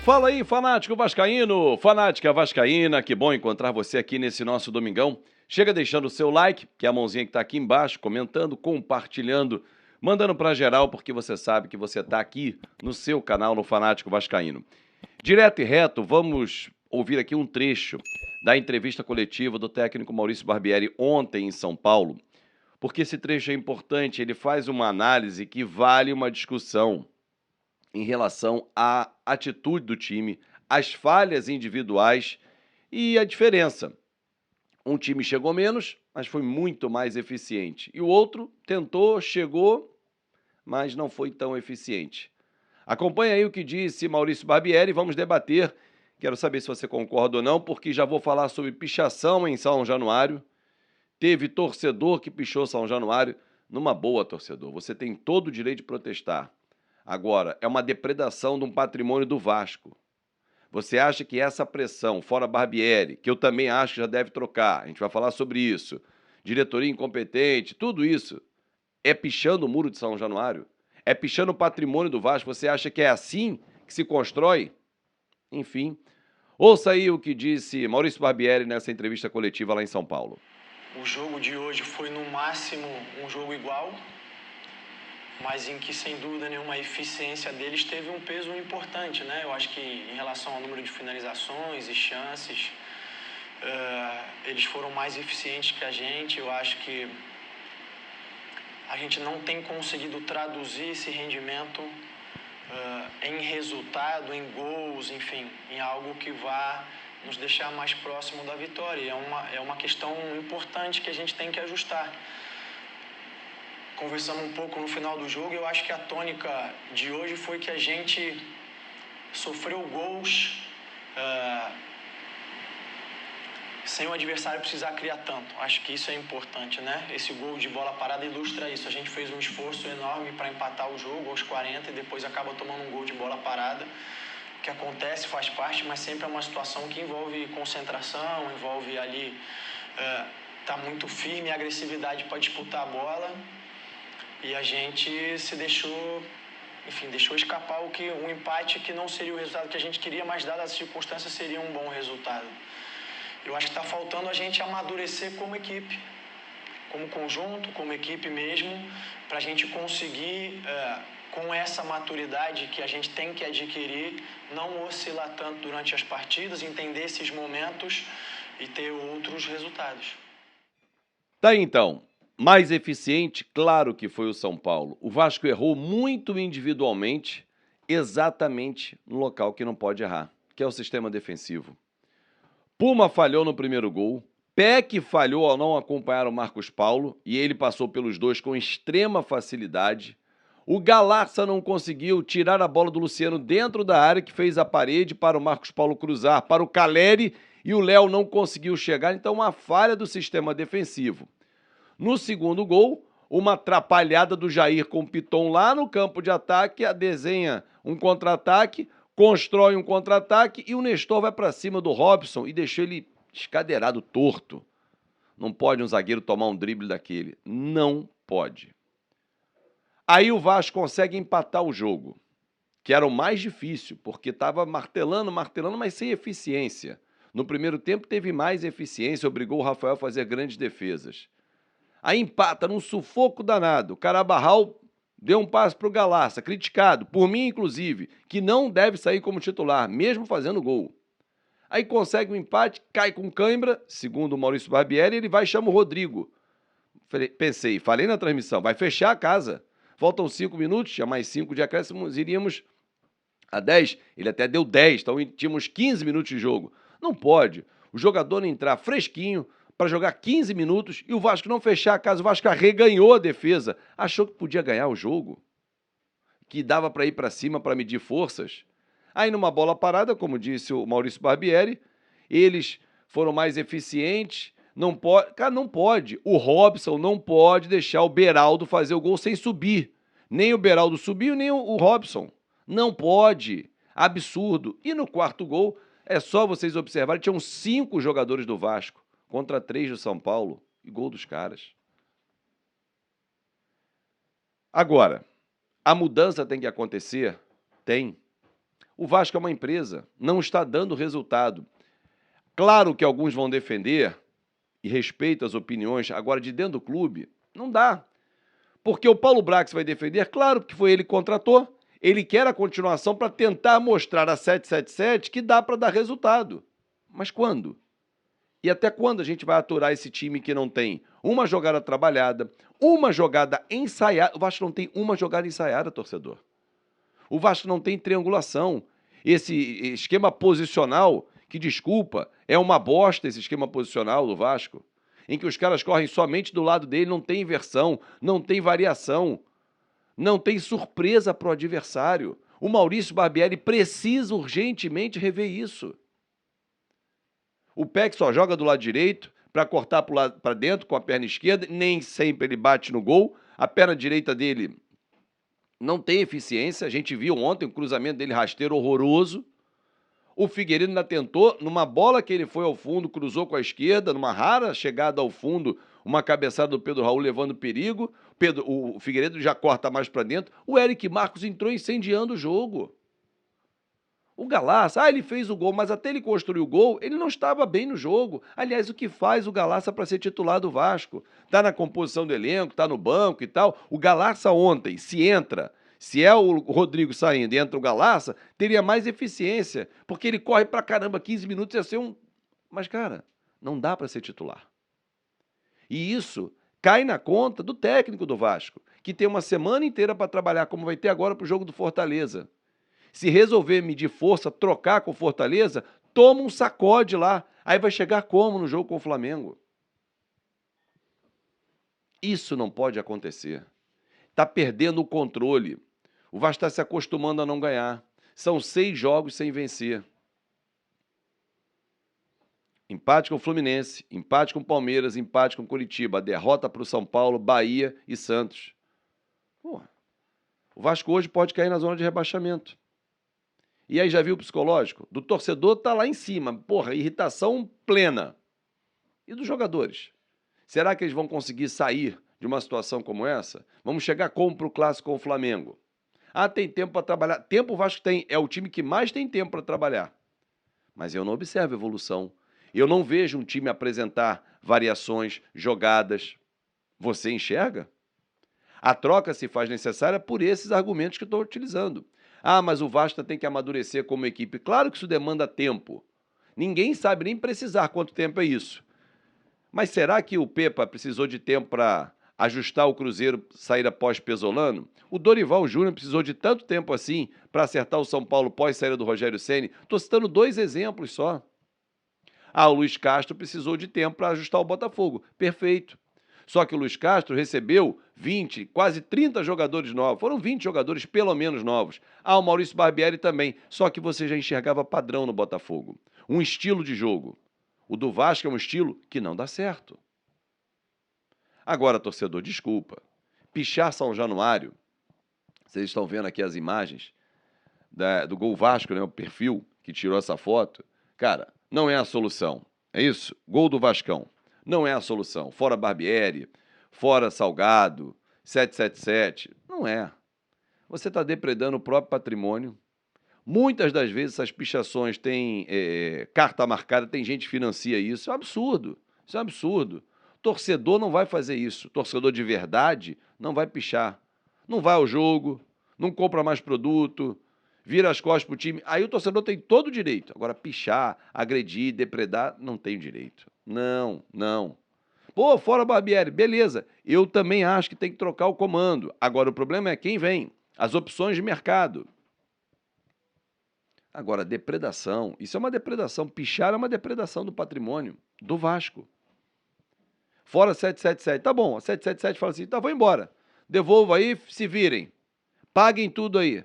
Fala aí, fanático vascaíno, fanática vascaína, que bom encontrar você aqui nesse nosso domingão. Chega deixando o seu like, que é a mãozinha que tá aqui embaixo, comentando, compartilhando, mandando pra geral, porque você sabe que você tá aqui no seu canal, no Fanático Vascaíno. Direto e reto, vamos ouvir aqui um trecho da entrevista coletiva do técnico Maurício Barbieri ontem em São Paulo, porque esse trecho é importante, ele faz uma análise que vale uma discussão em relação à atitude do time, às falhas individuais e a diferença. Um time chegou menos, mas foi muito mais eficiente. E o outro tentou, chegou, mas não foi tão eficiente. Acompanhe aí o que disse Maurício Barbieri, vamos debater. Quero saber se você concorda ou não, porque já vou falar sobre pichação em São Januário. Teve torcedor que pichou São Januário. Numa boa, torcedor, você tem todo o direito de protestar. Agora, é uma depredação de um patrimônio do Vasco. Você acha que essa pressão, fora Barbieri, que eu também acho que já deve trocar, a gente vai falar sobre isso, diretoria incompetente, tudo isso, é pichando o muro de São Januário? É pichando o patrimônio do Vasco? Você acha que é assim que se constrói? Enfim, ouça aí o que disse Maurício Barbieri nessa entrevista coletiva lá em São Paulo. O jogo de hoje foi no máximo um jogo igual, mas em que, sem dúvida nenhuma, a eficiência deles teve um peso importante, né? Eu acho que em relação ao número de finalizações e chances, eles foram mais eficientes que a gente. Eu acho que a gente não tem conseguido traduzir esse rendimento em resultado, em gols, enfim, em algo que vá nos deixar mais próximo da vitória. É uma questão importante que a gente tem que ajustar. Conversando um pouco no final do jogo, eu acho que a tônica de hoje foi que a gente sofreu gols sem o adversário precisar criar tanto. Acho que isso é importante, né? Esse gol de bola parada ilustra isso. A gente fez um esforço enorme para empatar o jogo aos 40 e depois acaba tomando um gol de bola parada, que acontece, faz parte, mas sempre é uma situação que envolve concentração, envolve ali tá muito firme, agressividade para disputar a bola. E a gente se deixou escapar um empate que não seria o resultado que a gente queria, mas dadas as circunstâncias seria um bom resultado. Eu acho que está faltando a gente amadurecer como equipe, como conjunto, como equipe mesmo, para a gente conseguir, com essa maturidade que a gente tem que adquirir, não oscilar tanto durante as partidas, entender esses momentos e ter outros resultados. Tá aí, então. Mais eficiente, claro que foi o São Paulo. O Vasco errou muito individualmente, exatamente no local que não pode errar, que é o sistema defensivo. Puma falhou no primeiro gol, Peck falhou ao não acompanhar o Marcos Paulo, e ele passou pelos dois com extrema facilidade. O Galassa não conseguiu tirar a bola do Luciano dentro da área, que fez a parede para o Marcos Paulo cruzar para o Caleri, e o Léo não conseguiu chegar, então uma falha do sistema defensivo. No segundo gol, uma atrapalhada do Jair com o Piton lá no campo de ataque, a desenha um contra-ataque, constrói um contra-ataque e o Nestor vai para cima do Robson e deixou ele escadeirado torto. Não pode um zagueiro tomar um drible daquele. Não pode. Aí o Vasco consegue empatar o jogo, que era o mais difícil, porque estava martelando, mas sem eficiência. No primeiro tempo teve mais eficiência, obrigou o Rafael a fazer grandes defesas. Aí empata num sufoco danado. O Carabarral deu um passe para o Galassa, criticado, por mim inclusive, que não deve sair como titular, mesmo fazendo gol. Aí consegue um empate, cai com cãibra, segundo o Maurício Barbieri, ele vai e chama o Rodrigo. Falei na transmissão, vai fechar a casa. Faltam 5 minutos, tinha mais 5 de acréscimos, iríamos a 10. Ele até deu 10, então tínhamos 15 minutos de jogo. Não pode o jogador entrar fresquinho para jogar 15 minutos e o Vasco não fechar a casa. O Vasco arreganhou a defesa. Achou que podia ganhar o jogo, que dava para ir para cima para medir forças. Aí numa bola parada, como disse o Maurício Barbieri, eles foram mais eficientes. Não pode, cara, não pode. O Robson não pode deixar o Beraldo fazer o gol sem subir. Nem o Beraldo subiu, nem o Robson. Não pode. Absurdo. E no quarto gol, é só vocês observarem, tinham 5 jogadores do Vasco contra 3 do São Paulo, e gol dos caras. Agora, a mudança tem que acontecer? Tem. O Vasco é uma empresa, não está dando resultado. Claro que alguns vão defender, e respeito as opiniões, agora de dentro do clube, não dá. Porque o Paulo Brax vai defender, claro que foi ele que contratou, ele quer a continuação para tentar mostrar a 777 que dá para dar resultado. Mas quando? E até quando a gente vai aturar esse time que não tem uma jogada trabalhada, uma jogada ensaiada? O Vasco não tem uma jogada ensaiada, torcedor. O Vasco não tem triangulação. Esse esquema posicional, que desculpa, é uma bosta esse esquema posicional do Vasco, em que os caras correm somente do lado dele, não tem inversão, não tem variação, não tem surpresa para o adversário. O Maurício Barbieri precisa urgentemente rever isso. O Peck só joga do lado direito para cortar para dentro com a perna esquerda, nem sempre ele bate no gol. A perna direita dele não tem eficiência, a gente viu ontem o cruzamento dele rasteiro horroroso. O Figueiredo ainda tentou, numa bola que ele foi ao fundo, cruzou com a esquerda, numa rara chegada ao fundo, uma cabeçada do Pedro Raul levando perigo. O Figueiredo já corta mais para dentro. O Eric Marcos entrou incendiando o jogo. O Galaça, ele fez o gol, mas até ele construir o gol, ele não estava bem no jogo. Aliás, o que faz o Galaça para ser titular do Vasco? Está na composição do elenco, está no banco e tal. O Galaça ontem, se é o Rodrigo saindo e entra o Galaça, teria mais eficiência, porque ele corre pra caramba, 15 minutos ia ser um... Mas, cara, não dá para ser titular. E isso cai na conta do técnico do Vasco, que tem uma semana inteira para trabalhar, como vai ter agora para o jogo do Fortaleza. Se resolver medir força, trocar com o Fortaleza, toma um sacode lá. Aí vai chegar como no jogo com o Flamengo? Isso não pode acontecer. Está perdendo o controle. O Vasco está se acostumando a não ganhar. São 6 jogos sem vencer. Empate com o Fluminense, empate com o Palmeiras, empate com o Curitiba, derrota para o São Paulo, Bahia e Santos. Porra. O Vasco hoje pode cair na zona de rebaixamento. E aí já viu o psicológico? Do torcedor tá lá em cima. Porra, irritação plena. E dos jogadores? Será que eles vão conseguir sair de uma situação como essa? Vamos chegar como para o clássico com o Flamengo? Tem tempo para trabalhar. Tempo o Vasco tem. É o time que mais tem tempo para trabalhar. Mas eu não observo evolução. Eu não vejo um time apresentar variações, jogadas. Você enxerga? A troca se faz necessária por esses argumentos que eu estou utilizando. Mas o Vasco tem que amadurecer como equipe. Claro que isso demanda tempo. Ninguém sabe nem precisar quanto tempo é isso. Mas será que o Pepa precisou de tempo para ajustar o Cruzeiro sair após Pesolano? O Dorival Júnior precisou de tanto tempo assim para acertar o São Paulo pós-saída do Rogério Ceni? Estou citando 2 exemplos só. O Luiz Castro precisou de tempo para ajustar o Botafogo. Perfeito. Só que o Luiz Castro recebeu 20, quase 30 jogadores novos. Foram 20 jogadores pelo menos novos. O Maurício Barbieri também. Só que você já enxergava padrão no Botafogo. Um estilo de jogo. O do Vasco é um estilo que não dá certo. Agora, torcedor, desculpa. Pichar São Januário. Vocês estão vendo aqui as imagens do Gol Vasco, né? O perfil que tirou essa foto. Cara, não é a solução. É isso? Gol do Vascão. Não é a solução. Fora Barbieri, fora Salgado, 777. Não é. Você está depredando o próprio patrimônio. Muitas das vezes essas pichações têm carta marcada, tem gente que financia isso. Isso é um absurdo. Isso é um absurdo. Torcedor não vai fazer isso. Torcedor de verdade não vai pichar. Não vai ao jogo, não compra mais produto, vira as costas pro time. Aí o torcedor tem todo o direito. Agora, pichar, agredir, depredar, não tem direito. Não, não. Fora Barbieri, beleza. Eu também acho que tem que trocar o comando. Agora, o problema é quem vem. As opções de mercado. Agora, depredação. Isso é uma depredação. Pichar é uma depredação do patrimônio do Vasco. Fora 777. Tá bom, a 777 fala assim, tá, vou embora. Devolva aí, se virem. Paguem tudo aí.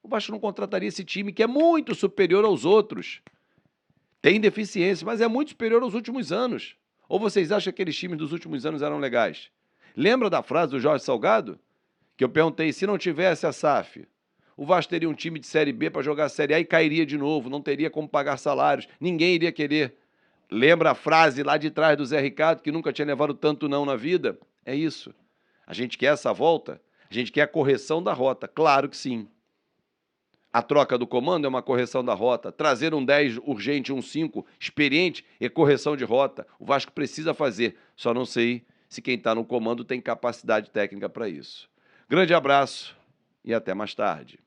O Vasco não contrataria esse time que é muito superior aos outros. Tem deficiência, mas é muito superior aos últimos anos. Ou vocês acham que aqueles times dos últimos anos eram legais? Lembra da frase do Jorge Salgado? Que eu perguntei, se não tivesse a SAF, o Vasco teria um time de Série B para jogar a Série A e cairia de novo, não teria como pagar salários, ninguém iria querer. Lembra a frase lá de trás do Zé Ricardo, que nunca tinha levado tanto não na vida? É isso. A gente quer essa volta? A gente quer a correção da rota? Claro que sim. A troca do comando é uma correção da rota. Trazer um 10 urgente, um 5 experiente é correção de rota. O Vasco precisa fazer. Só não sei se quem está no comando tem capacidade técnica para isso. Grande abraço e até mais tarde.